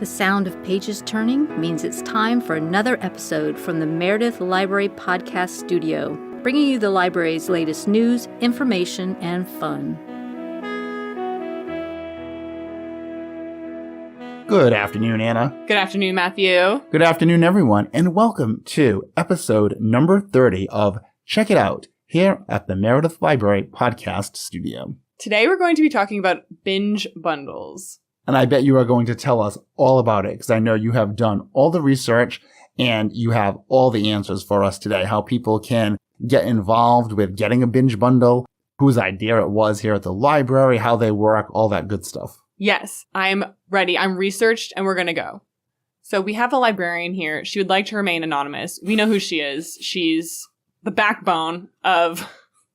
The sound of pages turning means it's time for another episode from the Meredith Library Podcast Studio, bringing you the library's latest news, information, and fun. Good afternoon, Anna. Good afternoon, Matthew. Good afternoon, everyone, and welcome to episode number 30 of Check It Out here at the Meredith Library Podcast Studio. Today we're going to be talking about BingeBundles. And I bet you are going to tell us all about it because I know you have done all the research and you have all the answers for us today, how people can get involved with getting a binge bundle, whose idea it was here at the library, how they work, all that good stuff. Yes, I'm ready. I'm researched and we're going to go. So we have a librarian here. She would like to remain anonymous. We know who she is. She's the backbone of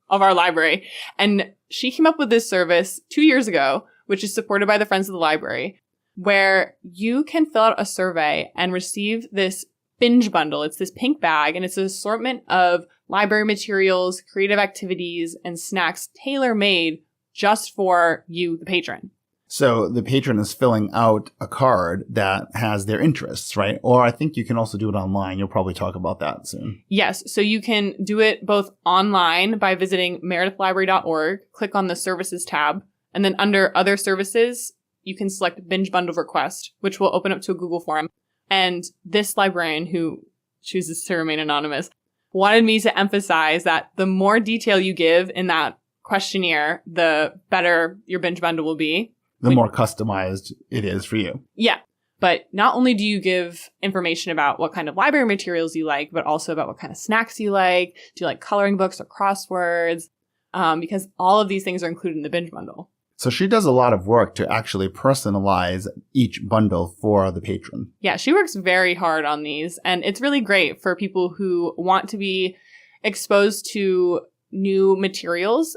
our library. And she came up with this service 2 years ago, which is supported by the Friends of the Library, where you can fill out a survey and receive this binge bundle. It's this pink bag, and it's an assortment of library materials, creative activities, and snacks tailor-made just for you, the patron. So the patron is filling out a card that has their interests, right? Or I think you can also do it online. You'll probably talk about that soon. Yes. So you can do it both online by visiting meredithlibrary.org, click on the services tab, and then under other services, you can select binge bundle request, which will open up to a Google form. And this librarian, who chooses to remain anonymous, wanted me to emphasize that the more detail you give in that questionnaire, the better your binge bundle will be. The more customized it is for you. Yeah. But not only do you give information about what kind of library materials you like, but also about what kind of snacks you like. Do you like coloring books or crosswords? Because all of these things are included in the binge bundle. So she does a lot of work to actually personalize each bundle for the patron. Yeah, she works very hard on these. And it's really great for people who want to be exposed to new materials.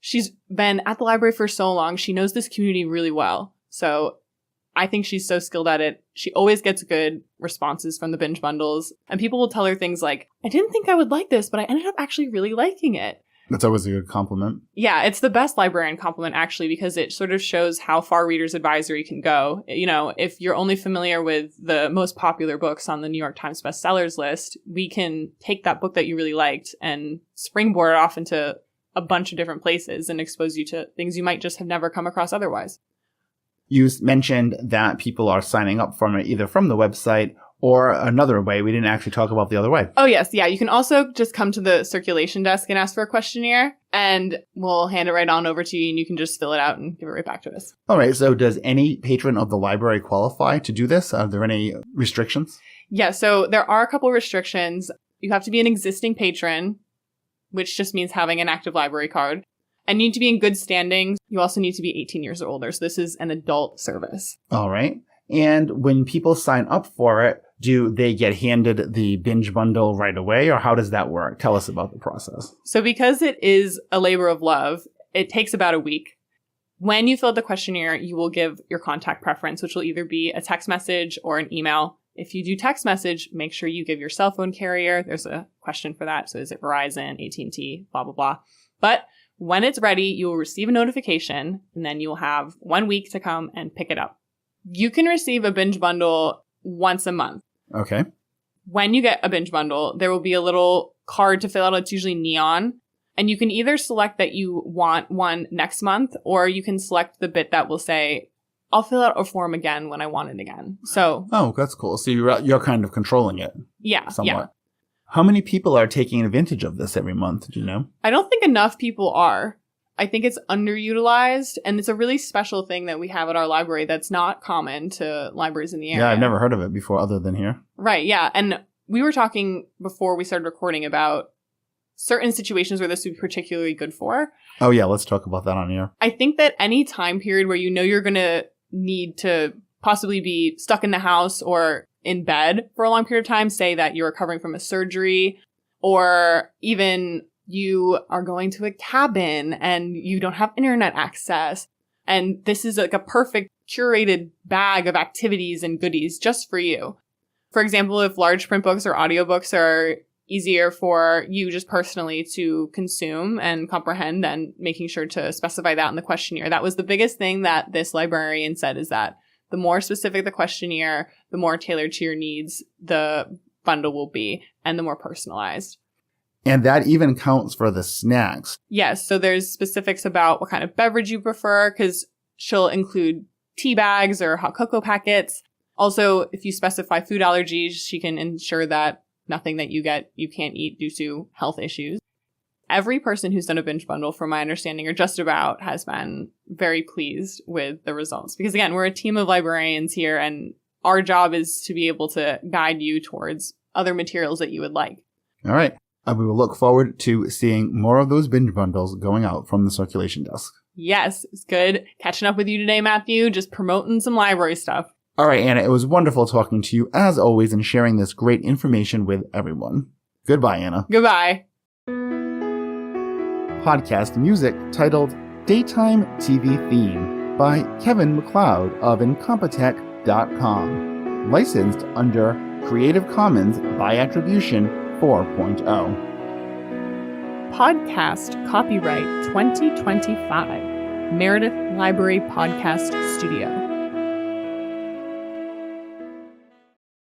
She's been at the library for so long. She knows this community really well. So I think she's so skilled at it. She always gets good responses from the binge bundles. And people will tell her things like, I didn't think I would like this, but I ended up actually really liking it. That's always a good compliment. Yeah, it's the best librarian compliment, actually, because it sort of shows how far Reader's Advisory can go. You know, if you're only familiar with the most popular books on the New York Times bestsellers list, we can take that book that you really liked and springboard it off into a bunch of different places and expose you to things you might just have never come across otherwise. You mentioned that people are signing up from it either from the website or another way. We didn't actually talk about the other way. Oh, yes. Yeah. You can also just come to the circulation desk and ask for a questionnaire, and we'll hand it right on over to you, and you can just fill it out and give it right back to us. All right. So does any patron of the library qualify to do this? Are there any restrictions? Yeah. So there are a couple restrictions. You have to be an existing patron, which just means having an active library card. And you need to be in good standing. You also need to be 18 years or older. So this is an adult service. All right. And when people sign up for it, do they get handed the binge bundle right away, or how does that work? Tell us about the process. So because it is a labor of love, it takes about a week. When you fill out the questionnaire, you will give your contact preference, which will either be a text message or an email. If you do text message, make sure you give your cell phone carrier. There's a question for that. So is it Verizon, AT&T, blah, blah, blah. But when it's ready, you will receive a notification, and then you'll have 1 week to come and pick it up. You can receive a binge bundle once a month. Okay. When you get a binge bundle, there will be a little card to fill out. It's usually neon. And you can either select that you want one next month, or you can select the bit that will say, I'll fill out a form again when I want it again. So. Oh, that's cool. So you're kind of controlling it. Yeah. Somewhat. Yeah. How many people are taking advantage of this every month? Do you know? I don't think enough people are. I think it's underutilized, and it's a really special thing that we have at our library that's not common to libraries in the area. Yeah, I've never heard of it before other than here. Right, yeah. And we were talking before we started recording about certain situations where this would be particularly good for. Oh, yeah, let's talk about that on air. I think that any time period where you know you're going to need to possibly be stuck in the house or in bed for a long period of time, say that you're recovering from a surgery, or even you are going to a cabin and you don't have internet access. And this is like a perfect curated bag of activities and goodies just for you. For example, if large print books or audiobooks are easier for you just personally to consume and comprehend, then making sure to specify that in the questionnaire. That was the biggest thing that this librarian said, is that The more specific the questionnaire, the more tailored to your needs the bundle will be, and the more personalized. And that even counts for the snacks. Yes, so there's specifics about what kind of beverage you prefer, because she'll include tea bags or hot cocoa packets. Also, if you specify food allergies, she can ensure that nothing that you get you can't eat due to health issues. Every person who's done a binge bundle, from my understanding, or just about, has been very pleased with the results. Because again, we're a team of librarians here, and our job is to be able to guide you towards other materials that you would like. All right. We will look forward to seeing more of those binge bundles going out from the circulation desk. Yes, it's good catching up with you today, Matthew. Just promoting some library stuff. All right, Anna, it was wonderful talking to you as always and sharing this great information with everyone. Goodbye, Anna. Goodbye. Podcast music titled Daytime TV Theme by Kevin MacLeod of Incompetech.com. Licensed under Creative Commons by Attribution 4.0. Podcast copyright 2025. Meredith Library Podcast Studio.